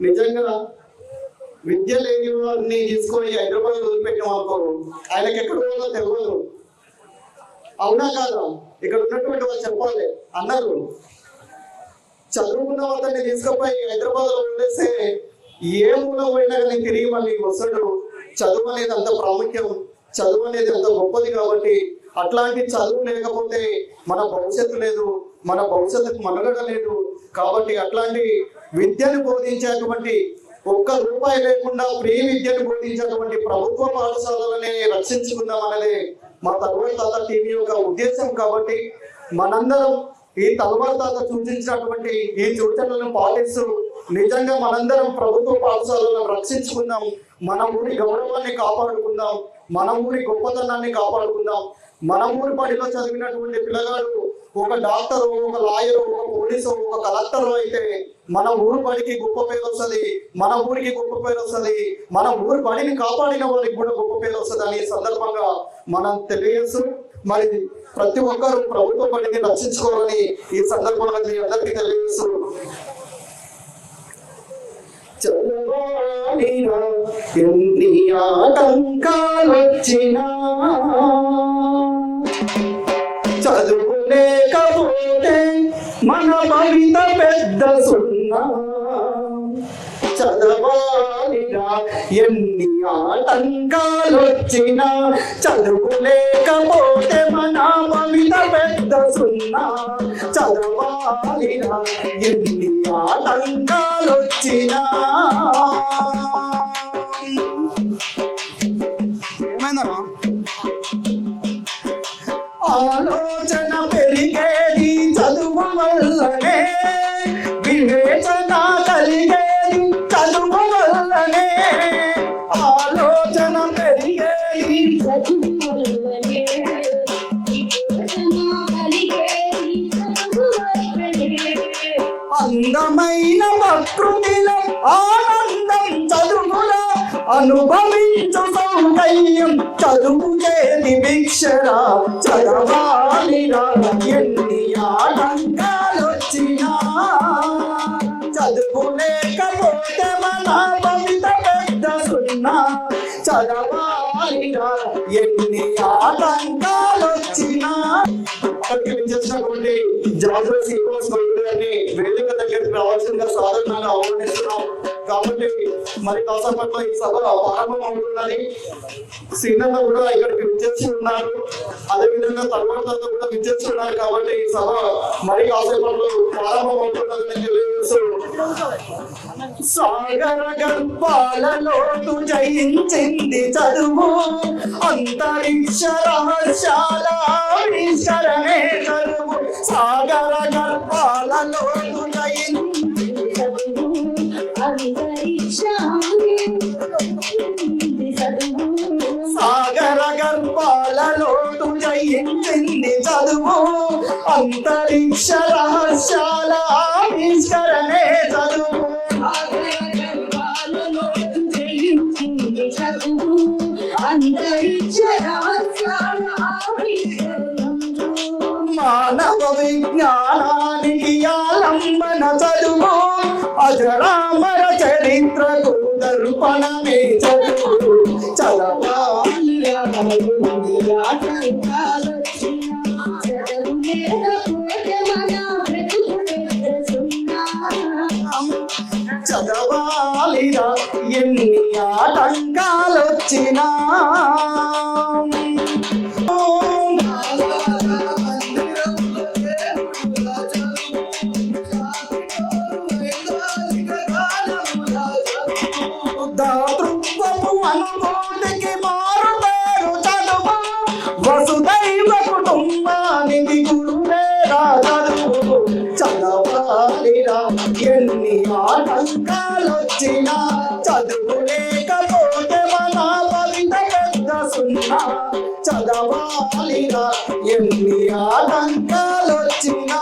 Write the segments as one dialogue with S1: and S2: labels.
S1: నిజంగా విద్య లేని వారిని తీసుకొని హైదరాబాద్ వదిలిపెట్టిన అనుకో, ఆయనకి ఎక్కడ పోవాలో తెలియదు. అవునా కాదా? ఇక్కడ ఉన్నటువంటి వాళ్ళు చెప్పాలి. అన్నారు చదువుకున్న వాళ్ళని తీసుకుపోయి హైదరాబాద్ లో వదిలేస్తే ఏ మూల పోయినా కానీ తిరిగి మళ్ళీ వస్తాడు. చదువు అనేది అంత ప్రాముఖ్యం, చదువు అనేది అంత గొప్పది. కాబట్టి అట్లాంటి చదువు లేకపోతే మన భవిష్యత్తు లేదు, మన భవిష్యత్తుకు మనుగడ లేదు. కాబట్టి అట్లాంటి విద్యను బోధించేటువంటి ఒక్క రూపాయి లేకుండా ఫ్రీ విద్యను బోధించేటువంటి ప్రభుత్వ పాఠశాలలనే రక్షించుకుందాం అనేది మా తల్వార్ తాత టీవీ యొక్క ఉద్దేశం. కాబట్టి మనందరం ఈ తల్వార్ తాత సూచించినటువంటి ఈ సూచనలను పాటిస్తూ నిజంగా మనందరం ప్రభుత్వ పాఠశాలను రక్షించుకుందాం, మన ఊరి గౌరవాన్ని కాపాడుకుందాం, మన ఊరి గొప్పతనాన్ని కాపాడుకుందాం. మన ఊరి పడిలో చదివినటువంటి పిల్లగాడు ఒక డాక్టర్, ఒక లాయర్, ఒక పోలీసు, ఒక కలెక్టర్ అయితే మన ఊరు బడికి గొప్ప పేరు వస్తుంది, మన ఊరికి గొప్ప పేరు వస్తుంది, మన ఊరి బడిని కాపాడిన వారికి కూడా గొప్ప పేరు వస్తుంది అని సందర్భంగా మనం తెలియజేస్తూ, మరి ప్రతి ఒక్కరూ ప్రభుత్వ బడిని రక్షించుకోవాలని ఈ సందర్భంగా మీ అందరికీ తెలియజేస్తూ, ఎన్ని ఆటంకాలొచ్చినా చదువు లేకపోతే మన భవిత పెద్ద సున్నా. చదవాలిరా ఎన్ని ఆటంకాలొచ్చినా చదువు లేకపోతే మన భవిత పెద్ద సున్నా. చదవాలిరా ఎన్ని ఆటంకాలొచ్చినా. ఆలోచన పెరిగేది చదువు వల్లనే, వివేచన కలిగేది చదువు వల్లనే. ఆలోచన పెరిగేది చదువు వల్లనే, అందమైన ప్రకృతిలో ఆనందం చదువులో అనుభవించు సౌకర్యం చదువు చేతి భిక్షరా. చదవాలిరా ఎన్ని ఆటంకాలొచ్చినా చదువు లేకపోతే మన భవిత పెద్ద సున్నా. చదవాలిరా ఎన్ని ఆటంకాలొచ్చినా. చేసినటువంటి జాగ్రత్త వేదిక దగ్గరికి రావాల్సిందిగా సాధారణంగా ఆహ్వానిస్తున్నాం. కాబట్టి మరి కాసేపట్లో ఈ సభ ప్రారంభం అవుతుందని సీనన్న కూడా ఇక్కడికి విచ్చేసి ఉన్నారు, అదేవిధంగా తర్వాత కూడా విచ్చేసి ఉన్నారు. కాబట్టి ఈ సభ మరి కాసేపట్లో ప్రారంభం అవుతుందని తెలియజేస్తూ, సాగర గర్భాలలోతు జయించింది చదువు, అంతరిక్ష రహస్యాల ఆవిష్కరణే చదువు. సాగర గర్భాలలోతు జయించింది చదువు, సాగర గర్భాలలోతు జయించింది చదువు, అంతరిక్ష రహస్యాల ఆవిష్కరణే చదువు. మానవ విజ్ఞానానికి ఆలంబన చదువు, అజరామర చరిత్రకు దర్పణమే చదువు. చదవాలిరా చదవాలిరా ఎన్ని ఆటంకాలొచ్చినా. దాతృత్వపు అనుభూతికి మారుతారు చదువు, వసుదైవ కుటుంబానికి గురువేరా చదువు. చదవాలిరా ఎన్ని ఆటంకాలొచ్చినా చదువు లేకపోతే మన భవిత పెద్ద సున్నా. చదవాలిరా ఎన్ని ఆటంకాలొచ్చినా.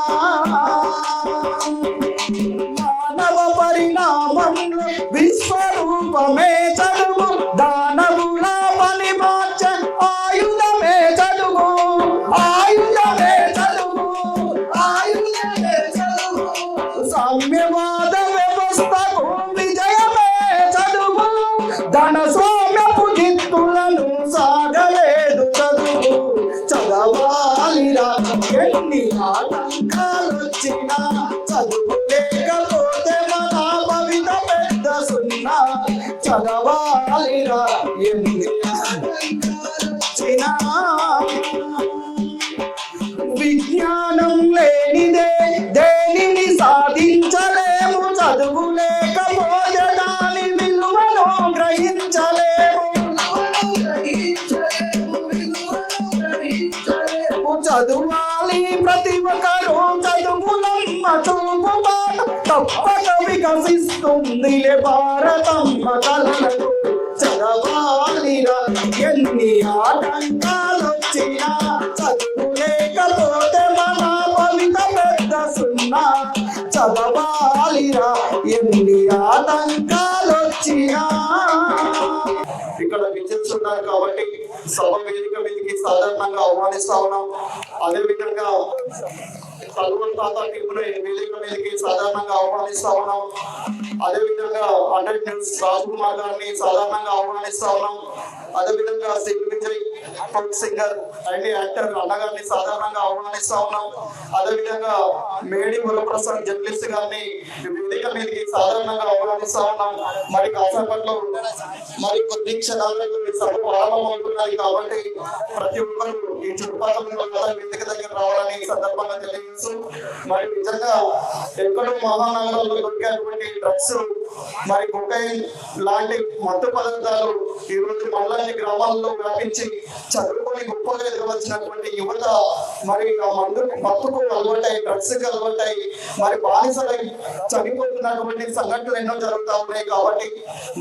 S1: మానవ పరిణామంలో విశ్వరూపమే చదువు, దానవుల పని మార్చ ఆయుధమే చదువు. ఆయుధమే చదువు, ఆయుధమే చదువు. సామ్యవాద వ్యవస్థకు విజయ చదవాలిరా ఎన్ని చిన్నా విజ్ఞానం లేనిదే దేనిని సాధించలేము చదువు లేకపోతే దాని విలువను గ్రహించలేము చదువాలి ప్రతి ఒక్కరూ చదువులమ్మ చూపు తప్పక వికసిస్తుందిలే భారతమ్మ కలలకు చదవాలిరా ఎన్ని ఆటంకాలు వచ్చినా చదువు లేకపోతే మన భవిత పెద్ద సున్నా చదవాలిరా ఎన్ని ఆటంకాలు వచ్చినా ఇక్కడ విద్యార్థులున్నారు కాబట్టి సభ వేదిక మీదకి సాధారణంగా ఆహ్వానిస్తా ఉన్నాం. అదేవిధంగా తల్లుల తాత టీమును వేదిక మీదకి సాధారణంగా ఆహ్వానిస్తా ఉన్నాం. అదేవిధంగా అండర్ న్యూస్ రాజ్ కుమార్ గారిని సాధారణంగా ఆహ్వానిస్తా ఉన్నాం. అదేవిధంగా Sri Vijay folk singer and actor అన్నగారిని సాధారణంగా ఆహ్వానిస్తా ఉన్నాం. అదేవిధంగా మేడి మురప్రసాద్ జర్నలిస్ట్ గారిని వేదిక మీదకి సాధారణంగా ఆహ్వానిస్తా ఉన్నాం. మరి కాసేపట్లో మరి కొద్ది క్షణాల్లో సభ ప్రారంభమవుతున్నాయి కాబట్టి ప్రతి ఒక్కరు ఈ చుట్టుపక్కల వేదిక దగ్గర రావాలని సందర్భంగా తెలియజేస్తూ మరి నిజంగా ఎక్కడో మహానగరంలో దొరికేటువంటి డ్రగ్స్ మరి కొకైన్ లాంటి మత్తు పదార్థాలు ఈ రోజు మళ్ళీ గ్రామాల్లో వ్యాపించి చదువుకొని గొప్పగా ఎదగవలసినటువంటి యువత మరి ఆ మత్తుకు అలవాటై డ్రగ్స్ కి అలవాటై మరి బానిసలై చనిపోతున్నటువంటి సంఘటనలు ఎన్నో జరుగుతూ ఉన్నాయి. కాబట్టి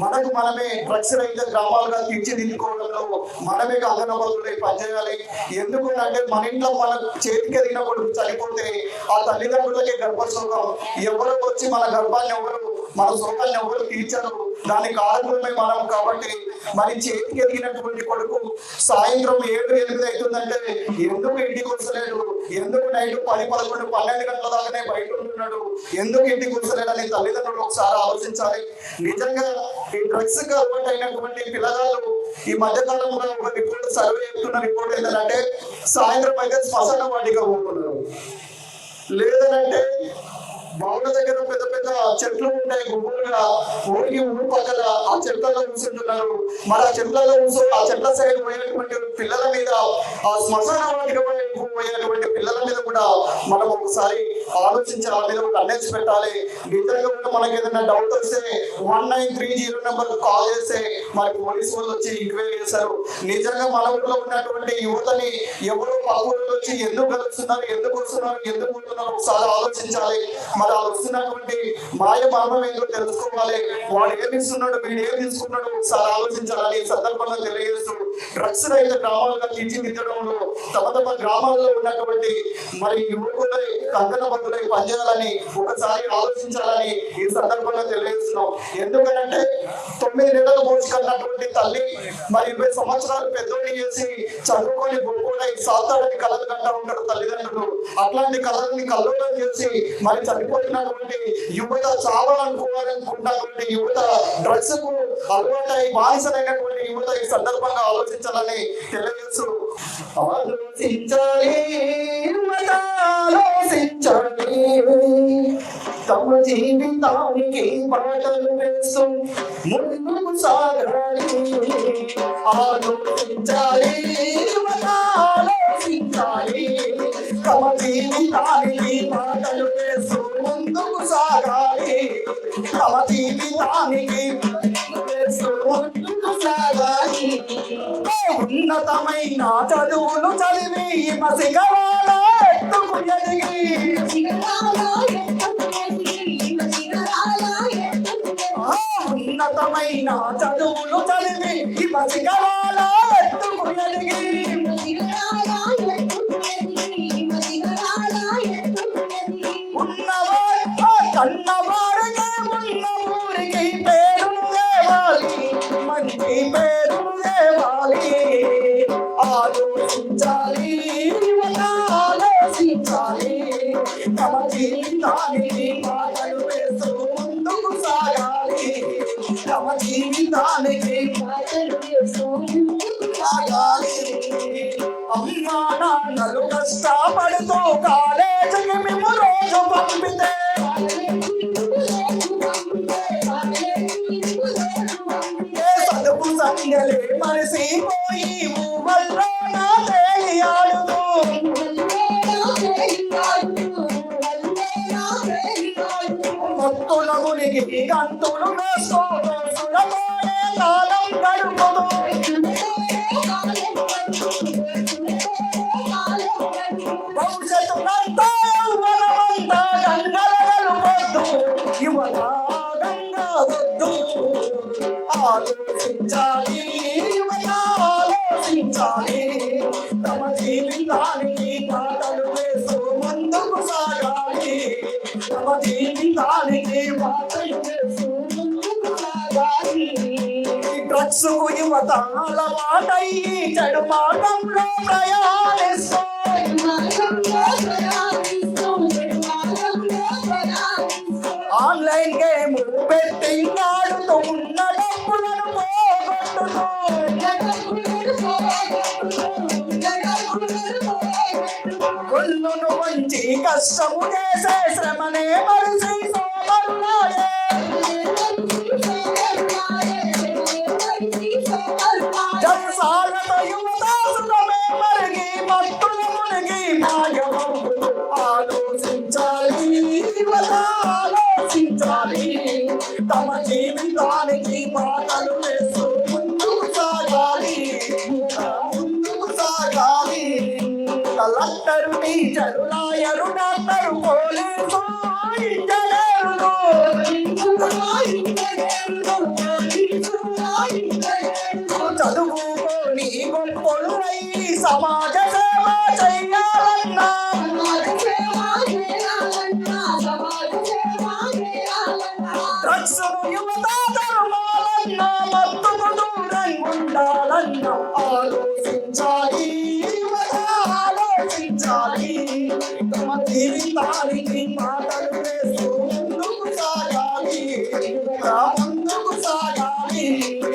S1: మనకు మనమే డ్రగ్స్ రహిత గ్రామాలుగా తీర్చిదిద్దుకోవడంలో మనమే అంగనవాదులై పనిచేయాలి. ఎందుకు అంటే మన ఇంట్లో మన చేతికి ఎదిగిన కొడుకు చనిపోతే ఆ తల్లిదండ్రులకి గర్భశోకం, ఎవరు వచ్చి మన గర్భాన్ని ఎవరు మన శోకాన్ని ఎవరు తీర్చరు, దానికి కారణమే మనం. కాబట్టి మరి చేతికి ఎదిగినటువంటి కొడుకు సాయంత్రం 7-8 అవుతుందంటే ఎందుకు ఇంటికి వస్తలేడు, ఎందుకు నైట్ 10-11-12 గంటల దాకానే బయట ఉంటున్నాడు, ఎందుకు ఇంటికి వస్తలేడని తల్లిదండ్రులు ఒకసారి ఆలోచించాలి. నిజంగా ఈ డ్రగ్స్ కి అలవాటు అయినటువంటి పిల్లగాళ్ళు ఈ మధ్యకాలంలో ఒక రిపోర్ట్ సర్వే చెప్తున్న రిపోర్ట్ ఏంటంటే సాయంత్రం అయితే శ్మశాన వాటిగా పోతున్నారు, లేదనంటే బావుల దగ్గర పెద్ద పెద్ద చెట్లు ఉంటాయి గుంపులుగా ఊరికి ఊరు పక్కన ఆ చెట్లలో కూర్చుంటున్నారు. మరి ఆ చెట్లలో ఆ చెట్ల సైడ్ పోయేటువంటి పిల్లల మీద ఆ శ్మశాన వాటికి పోయేటువంటి పిల్లల మీద కూడా మనం ఒకసారి ఆలోచించి ఆ మీద ఒక అన్నేసి పెట్టాలి. నిజంగా కూడా మనకి ఏదైనా డౌట్ వస్తే 1930 నెంబర్ కాల్ చేస్తే మరి పోలీసు వాళ్ళు వచ్చి ఎంక్వైరీ చేశారు. నిజంగా మన ఊళ్ళో ఉన్నటువంటి యువతని ఎవరో పక్కూరులో వచ్చి ఎందుకు కలుస్తున్నారు, ఎందుకు వస్తున్నారు, ఎందుకు ఉంటున్నారు ఒకసారి ఆలోచించాలి. మరి వస్తున్నటువంటి మాయ మర్మం ఏంటో తెలుసుకోవాలి. వాడు ఏమి ఇస్తున్నాడు, వీడు ఏమి తీసుకున్నాడు ఒకసారి ఆలోచించాలని సందర్భంగా తెలియజేస్తూ డ్రగ్స్ రహిత గ్రామాలుగా తీర్చిదిద్దడంలో తమ గ్రామాల్లో ఉన్నటువంటి మరి యువకులై కంకణబద్ధులై పనిచేయాలని ఒకసారి ఆలోచించాలని ఈ సందర్భంగా తెలియజేస్తున్నాం. ఎందుకంటే 9 నెలలు మోసుకున్నటువంటి తల్లి మరి 20 సంవత్సరాలు పెద్దోడిని చేసి చదువుకొని గొప్పడై సాతాడని కలలు కంటా ఉంటారు తల్లిదండ్రులు. అట్లాంటి కళల్ని కల్లోలం చేసి మరి చనిపోయినటువంటి యువత చావాలనుకోవాలనుకున్నటువంటి యువత డ్రగ్స్ కు అలవాటై బానిసలైనటువంటి యువత ఈ సందర్భంగా ఆలోచించాలని తెలియజేస్తూ ఆలోచించాలి తమ జీవితానికి బాటలు వేస్తూ ముందుకు సాగాలి. ఆలోచించాలి ఆలోచించాలి తమ జీవితానికి బాటలు వేస్తూ ముందుకు సాగాలి. తమ జీవితానికి వేస్తూ ముందుకు సాగాలి. ఉన్నతమైన చదువులు చదివి మసిగవాల ఎత్తుకు ఎదిగి ఉన్నతమైన చదువులు చదివి మసిగవాల ఎత్తుకు ఎదిగి కన్నవారికి ఉన్న ఊరికి పేరు దేవాలి, మంచి పేరు దేవాలి. ఆలోచించాలి ఆలోచించాలి తమ జీవితానికి బాటలు వేస్తూ ముందుకు సాగాలి. తమ జీవితానికి బాటలు వేస్తూ ముందుకు సాగాలి. అమ్మా నాన్నలు కష్టపడుతూ కాలేజీకి మేము రోజు పంపితే సంగలే మరిసిపోయి ఊహల్లో నా తేలియాడుతూ మత్తుల మునిగి గంతులు వేస్తూ సులభోడే కాలం గడుపుతూ భవిష్యత్తునంతా యవ్వనమంతా గంగలగలు వద్దు యువత గంగా వద్దు ఆలోచించాలి యువత ఆలోచించాలి తమ జీవితానికి పాటలు వేస్తూ ముందుకు సాగాలి తమ జీవితానికి పాటలు వేస్తూ ముందుకు సాగాలి డ్రగ్స్ యువత అలవాటై చెడు మార్గంలో ప్రయాణిస్తూ ఆన్లైన్ గేమ్ బెట్టింగ్ ఆడుతూ ఉన్న డబ్బులను కొల్లును వంచి కష్టము చేసే శ్రమనే మరిచి సోమరులాయే జల్సాలతో యువదాసులమే మరిగి మత్తుల మునిగి మాయమవు ఆలోచించాలి యువత ఆలోచించాలి తమ జీవితానికి పాటలు వేస్తూ ముందుకు సాగాలి ముందుకు సాగాలి collector teacher lawyer doctor police ఇంజనీరులు చదువుకొని గొప్పలు అయి సమాజ సేవ చెయ్యాలన్నా డ్రగ్స్ యువత ధర్మాలన్నా మత్తుకు దూరంగా ఉండాలన్నా ఆలోచించాలి యువత ఆలోచించాలి తమ జీవితానికి మాటలు వేస్తూ ముందుకు సాగాలి యువత ముందుకు సాగాలి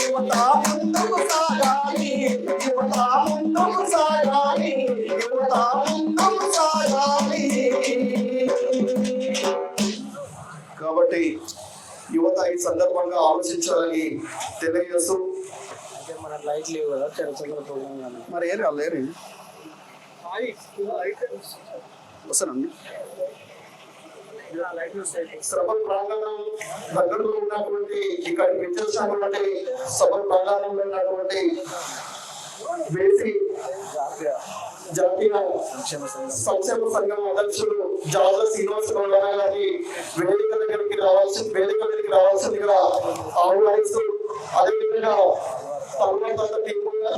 S1: యువత ముందుకు సాగాలి యువత ముందుకు సాగాలి యువత ముందుకు సాగాలి. కాబట్టి యువత ఈ సందర్భంగా ఆలోచించాలని తెలియజేస్తూ
S2: మన లైట్ లేవు కదా చరిత్ర ప్రోగ్రామ్
S1: మరి ఏరు వాళ్ళు ఏరు వస్తానండి సభ ప్రాంగణం దగ్గరలో ఉన్నటువంటి ఇక్కడ విచ్చేసినటువంటి సభ ప్రాంగణంలో ఉన్నటువంటి వేసి జాతీయ సంక్షేమ సంఘం అధ్యక్షులు జాల శ్రీనివాస గౌడ గారి వేదిక దగ్గరికి రావాల్సిందిగా ఆహ్వానిస్తూ అదేవిధంగా తరువాత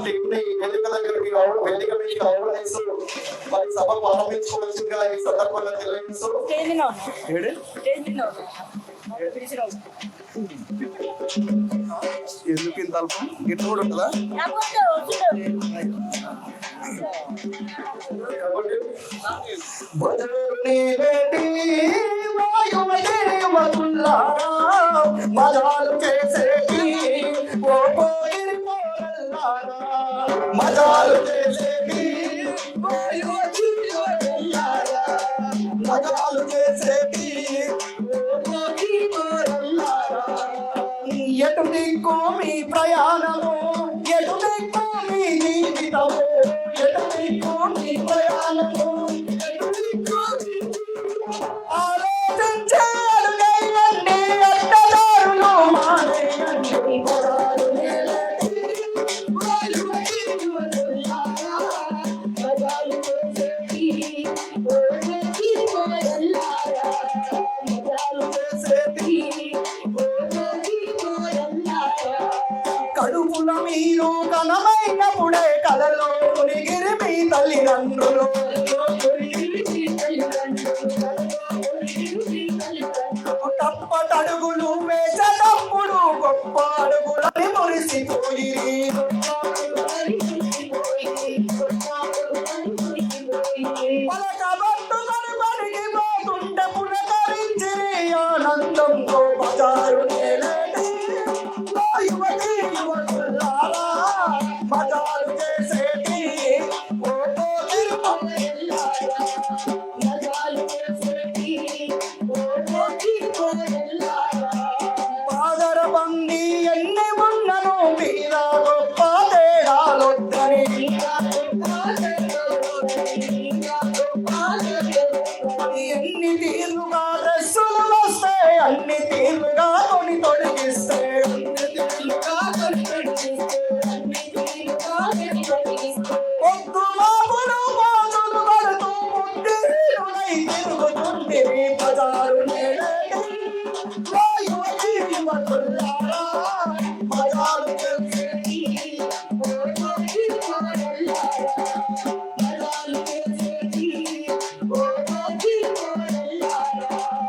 S1: టీంని వేదిక మీదకి ఆహ్వానిస్తూ మరి సభ ప్రారంభించుకోవాల్సిందిగా ఈ సందర్భంగా తెలియజేస్తూ ఎందుకు ఇంత అల్పం గిట్ల కూడా ఉంటుందా మజాలు చేసేటి మజాలు చేసేటి మజాలు చేసేటి ఎటు దిక్కు మీ ప్రయాణము ఎటు దిక్కు మీ జీవితము ఎటు దిక్కు మీ ప్రయాణము ఎటు దిక్కు ఆలోచించే అడుగైనండి అడ్డదారులు మానేయండి కడుపుల మీరు కనమైనప్పుడే కలలో మునిగిరి మీ తల్లిదండ్రులు